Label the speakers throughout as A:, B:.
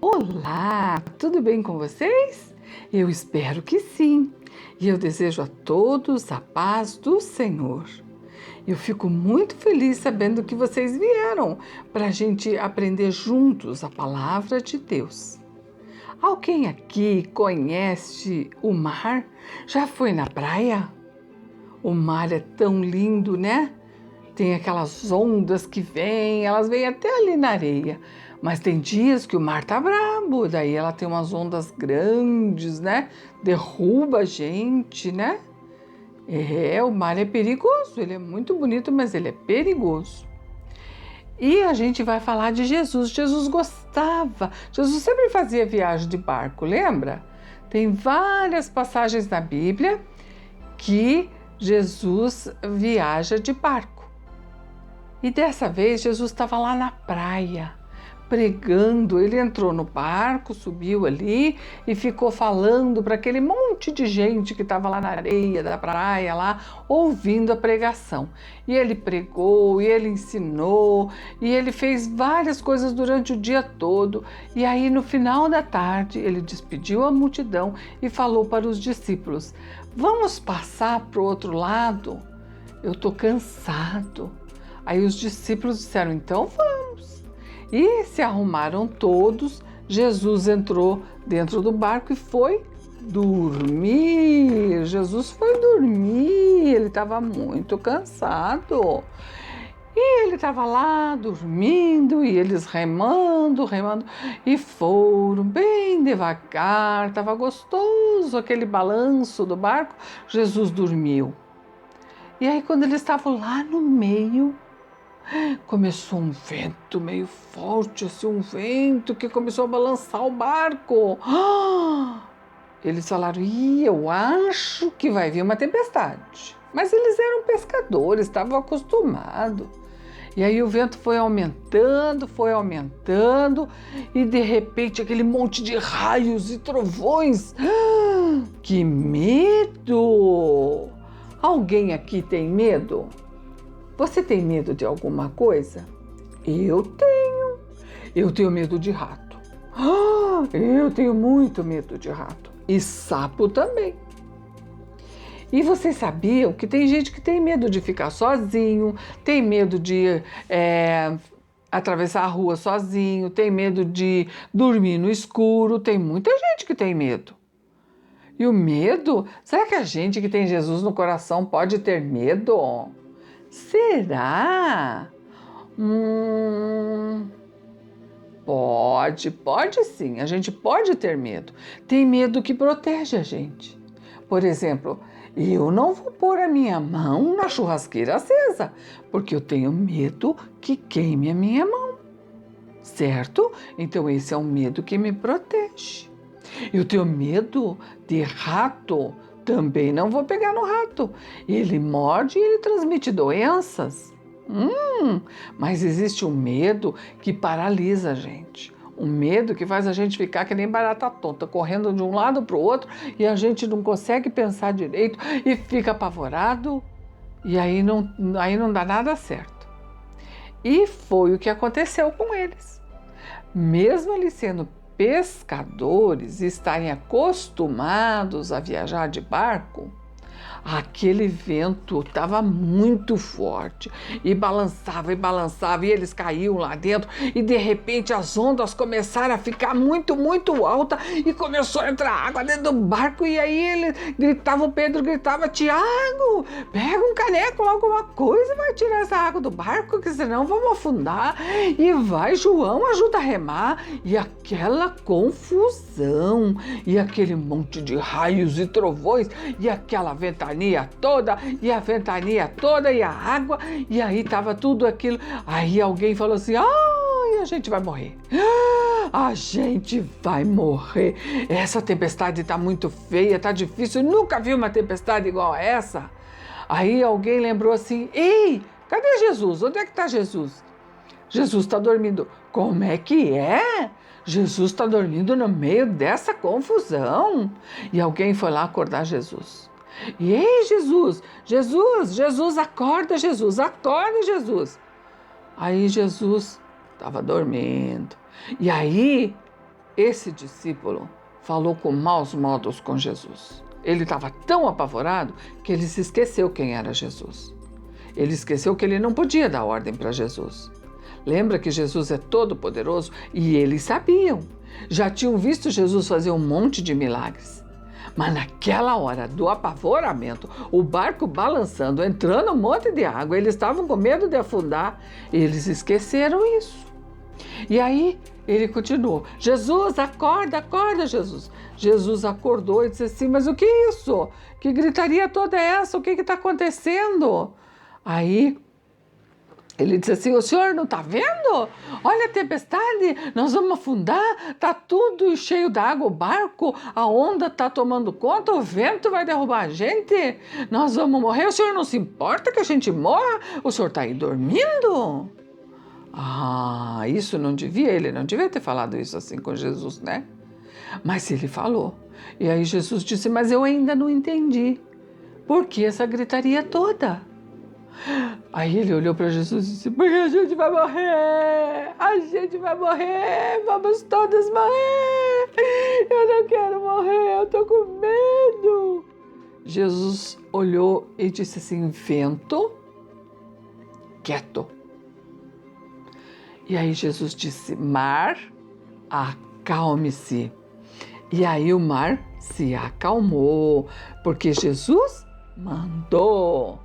A: Olá, tudo bem com vocês? Eu espero que sim. E eu desejo a todos a paz do Senhor. Eu fico muito feliz sabendo que vocês vieram para a gente aprender juntos a palavra de Deus. Alguém aqui conhece o mar? Já foi na praia? O mar é tão lindo, né? Tem aquelas ondas que vêm, elas vêm até ali na areia. Mas tem dias que o mar tá brabo, daí ela tem umas ondas grandes, né? Derruba a gente, né? O mar é perigoso, ele é muito bonito, mas ele é perigoso. E a gente vai falar de Jesus. Jesus gostava, Jesus sempre fazia viagem de barco, lembra? Tem várias passagens na Bíblia que Jesus viaja de barco. E dessa vez Jesus estava lá na praia, pregando. Ele entrou no barco, subiu ali e ficou falando para aquele monte de gente que estava lá na areia da praia, lá, ouvindo a pregação. E ele pregou, e ele ensinou, e ele fez várias coisas durante o dia todo. E aí, no final da tarde, ele despediu a multidão e falou para os discípulos: vamos passar para o outro lado? Eu estou cansado. Aí os discípulos disseram, então vamos. E se arrumaram todos, Jesus entrou dentro do barco e foi dormir. Jesus foi dormir, ele estava muito cansado. E ele estava lá dormindo e eles remando, e foram bem devagar, estava gostoso aquele balanço do barco. Jesus dormiu. E aí quando eles estavam lá no meio, começou um vento meio forte, assim, um vento que começou a balançar o barco. Eles falaram, eu acho que vai vir uma tempestade. Mas eles eram pescadores, estavam acostumados. E aí o vento foi aumentando, e de repente aquele monte de raios e trovões. Que medo! Alguém aqui tem medo? Você tem medo de alguma coisa? Eu tenho. Eu tenho medo de rato. Eu tenho muito medo de rato. E sapo também. E vocês sabiam que tem gente que tem medo de ficar sozinho, tem medo de atravessar a rua sozinho, tem medo de dormir no escuro, tem muita gente que tem medo. E o medo? Será que a gente que tem Jesus no coração pode ter medo? Será? Pode sim, a gente pode ter medo. Tem medo que protege a gente. Por exemplo, eu não vou pôr a minha mão na churrasqueira acesa, porque eu tenho medo que queime a minha mão, certo? Então esse é um medo que me protege. Eu tenho medo de rato, também não vou pegar no rato. Ele morde e ele transmite doenças. Mas existe um medo que paralisa a gente. Um medo que faz a gente ficar que nem barata tonta, correndo de um lado para o outro e a gente não consegue pensar direito e fica apavorado e aí não dá nada certo. E foi o que aconteceu com eles. Mesmo eles sendo pescadores e estarem acostumados a viajar de barco, aquele vento estava muito forte e balançava e eles caíam lá dentro e de repente as ondas começaram a ficar muito, muito alta e começou a entrar água dentro do barco e aí o Pedro gritava, Tiago, pega um caneco, alguma coisa, vai tirar essa água do barco que senão vamos afundar. E vai, João, ajuda a remar. E aquela confusão e aquele monte de raios e trovões e aquela ventania toda e a água, e aí tava tudo aquilo. Aí alguém falou assim, a gente vai morrer. A gente vai morrer. Essa tempestade tá muito feia, tá difícil, eu nunca vi uma tempestade igual a essa. Aí alguém lembrou assim, ei, cadê Jesus? Onde é que tá Jesus? Jesus está dormindo. Como é que é? Jesus está dormindo no meio dessa confusão. E alguém foi lá acordar Jesus. E ei, Jesus, acorda, Jesus. Aí Jesus estava dormindo. E aí Esse discípulo falou com maus modos com Jesus. Ele estava tão apavorado que ele se esqueceu quem era Jesus. Ele esqueceu que ele não podia dar ordem para Jesus. Lembra que Jesus é todo poderoso e eles sabiam. Já tinham visto Jesus fazer um monte de milagres. Mas naquela hora do apavoramento, o barco balançando, entrando um monte de água, eles estavam com medo de afundar. Eles esqueceram isso. E aí ele continuou: Jesus, acorda, acorda, Jesus. Jesus acordou e disse assim: mas o que é isso? Que gritaria toda é essa? O que está acontecendo? Aí ele disse assim: o senhor não está vendo? Olha a tempestade, nós vamos afundar, está tudo cheio d'água, o barco, a onda está tomando conta, o vento vai derrubar a gente, nós vamos morrer, o senhor não se importa que a gente morra? O senhor está aí dormindo? Ah, isso não devia, ele não devia ter falado isso assim com Jesus, né? Mas ele falou. E aí Jesus disse: mas eu ainda não entendi. Por que essa gritaria toda? Aí ele olhou para Jesus e disse: porque a gente vai morrer, a gente vai morrer, vamos todos morrer, eu não quero morrer, eu tô com medo. Jesus olhou e disse assim: vento, quieto. E aí Jesus disse: mar, acalme-se. E aí o mar se acalmou, porque Jesus mandou.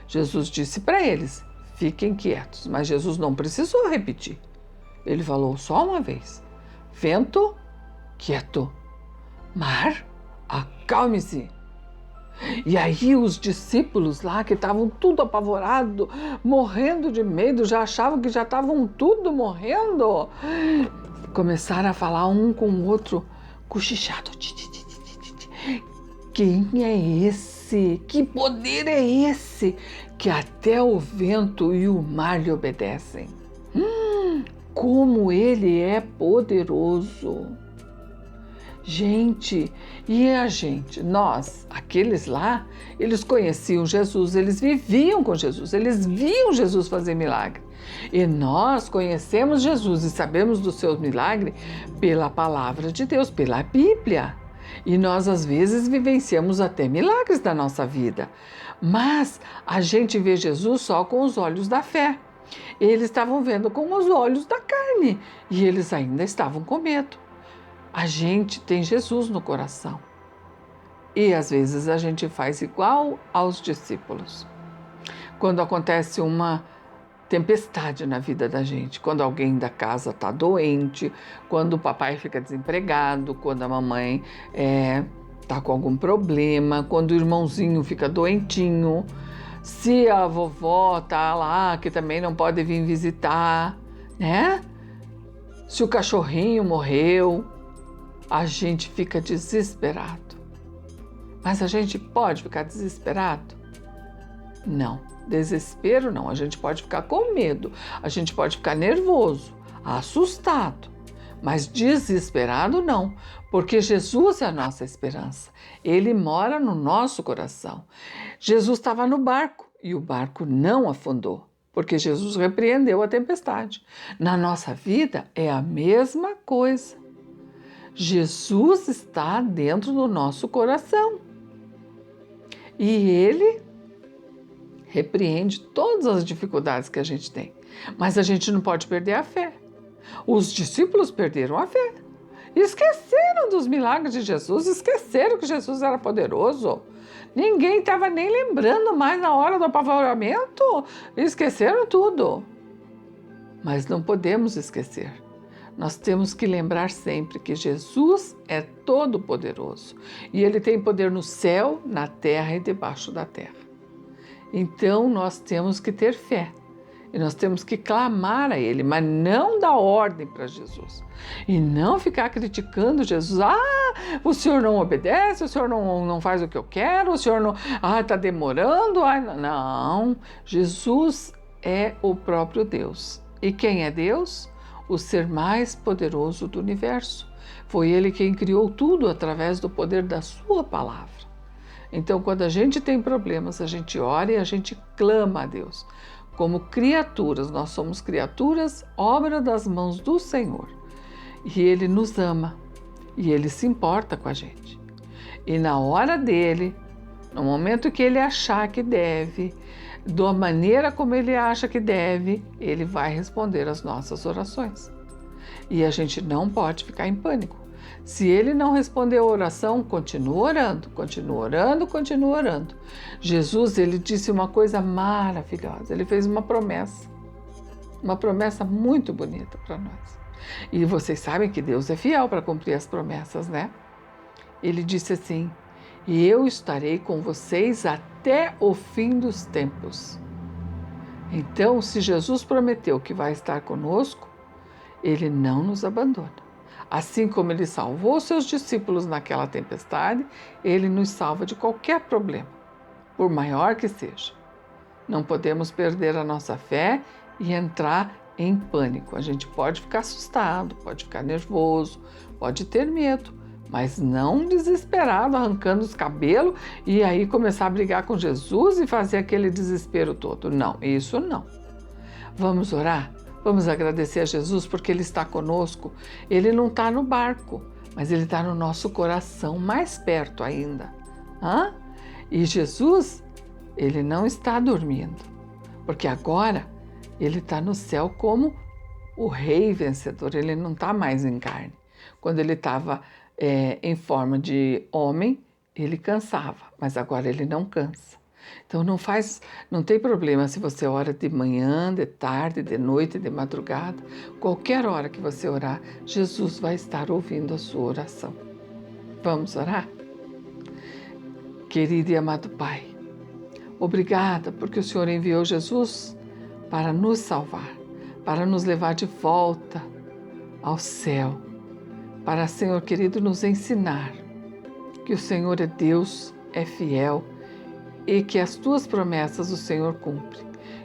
A: Jesus disse para eles: fiquem quietos, mas Jesus não precisou repetir. Ele falou só uma vez: vento, quieto. Mar, acalme-se. E aí os discípulos lá, que estavam tudo apavorados, morrendo de medo, já achavam que já estavam tudo morrendo, começaram a falar um com o outro, cochichado. Quem é esse? Que poder é esse? Que até o vento e o mar lhe obedecem. Como ele é poderoso! Gente, e a gente, nós, aqueles lá, eles conheciam Jesus, eles viviam com Jesus, eles viam Jesus fazer milagre. E nós conhecemos Jesus e sabemos do seu milagre pela palavra de Deus, pela Bíblia. E nós, às vezes, vivenciamos até milagres da nossa vida. Mas a gente vê Jesus só com os olhos da fé. Eles estavam vendo com os olhos da carne e eles ainda estavam com medo. A gente tem Jesus no coração. E às vezes a gente faz igual aos discípulos. Quando acontece uma tempestade na vida da gente, quando alguém da casa está doente, quando o papai fica desempregado, quando a mamãe está com algum problema, quando o irmãozinho fica doentinho, se a vovó está lá, que também não pode vir visitar, né? Se o cachorrinho morreu, a gente fica desesperado. Mas a gente pode ficar desesperado? Não, desespero não. A gente pode ficar com medo, a gente pode ficar nervoso, assustado, mas desesperado não, porque Jesus é a nossa esperança. Ele mora no nosso coração. Jesus estava no barco e o barco não afundou, porque Jesus repreendeu a tempestade. Na nossa vida é a mesma coisa. Jesus está dentro do nosso coração e Ele repreende todas as dificuldades que a gente tem, mas a gente não pode perder a fé. Os discípulos perderam a fé, esqueceram dos milagres de Jesus, esqueceram que Jesus era poderoso. Ninguém estava nem lembrando mais na hora do apavoramento, esqueceram tudo. Mas não podemos esquecer. Nós temos que lembrar sempre que Jesus é todo-poderoso e Ele tem poder no céu, na terra e debaixo da terra. Então nós temos que ter fé e nós temos que clamar a Ele, mas não dar ordem para Jesus e não ficar criticando Jesus. O Senhor não obedece, o Senhor não faz o que eu quero, o Senhor não, está demorando. Não, Jesus é o próprio Deus. E quem é Deus? O ser mais poderoso do universo. Foi Ele quem criou tudo através do poder da sua palavra. Então, quando a gente tem problemas, a gente ora e a gente clama a Deus. Como criaturas, nós somos criaturas, obra das mãos do Senhor. e Ele nos ama e Ele se importa com a gente. E na hora dele, no momento que Ele achar que deve, da maneira como Ele acha que deve, Ele vai responder às nossas orações. E a gente não pode ficar em pânico. Se Ele não responder a oração, continua orando, continua orando, continua orando. Jesus, Ele disse uma coisa maravilhosa, Ele fez uma promessa muito bonita para nós. E vocês sabem que Deus é fiel para cumprir as promessas, né? Ele disse assim: e eu estarei com vocês até o fim dos tempos. Então, se Jesus prometeu que vai estar conosco, Ele não nos abandona. Assim como Ele salvou seus discípulos naquela tempestade, Ele nos salva de qualquer problema, por maior que seja. Não podemos perder a nossa fé e entrar em pânico. A gente pode ficar assustado, pode ficar nervoso, pode ter medo, mas não desesperado, arrancando os cabelos e aí começar a brigar com Jesus e fazer aquele desespero todo. Não, isso não. Vamos orar? Vamos agradecer a Jesus porque Ele está conosco. Ele não está no barco, mas Ele está no nosso coração, mais perto ainda. E Jesus, Ele não está dormindo, porque agora Ele está no céu como o Rei vencedor. Ele não está mais em carne. Quando Ele estava em forma de homem, Ele cansava, mas agora Ele não cansa. Então não tem problema se você ora de manhã, de tarde, de noite, de madrugada, qualquer hora que você orar, Jesus vai estar ouvindo a sua oração. Vamos orar? Querido e amado Pai, obrigada porque o Senhor enviou Jesus para nos salvar, para nos levar de volta ao céu, para, Senhor querido, nos ensinar que o Senhor é Deus, é fiel e que as tuas promessas o Senhor cumpre.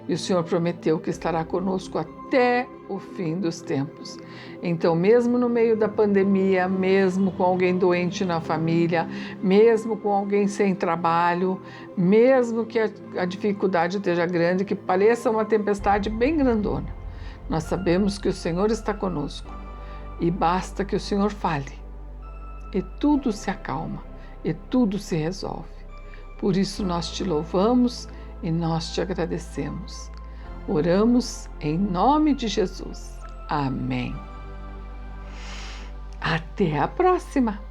A: E o Senhor prometeu que estará conosco até o fim dos tempos. Então, mesmo no meio da pandemia, mesmo com alguém doente na família, mesmo com alguém sem trabalho, mesmo que a dificuldade esteja grande, que pareça uma tempestade bem grandona, nós sabemos que o Senhor está conosco e basta que o Senhor fale e tudo se acalma e tudo se resolve. Por isso nós te louvamos e nós te agradecemos. Oramos em nome de Jesus. Amém. Até a próxima!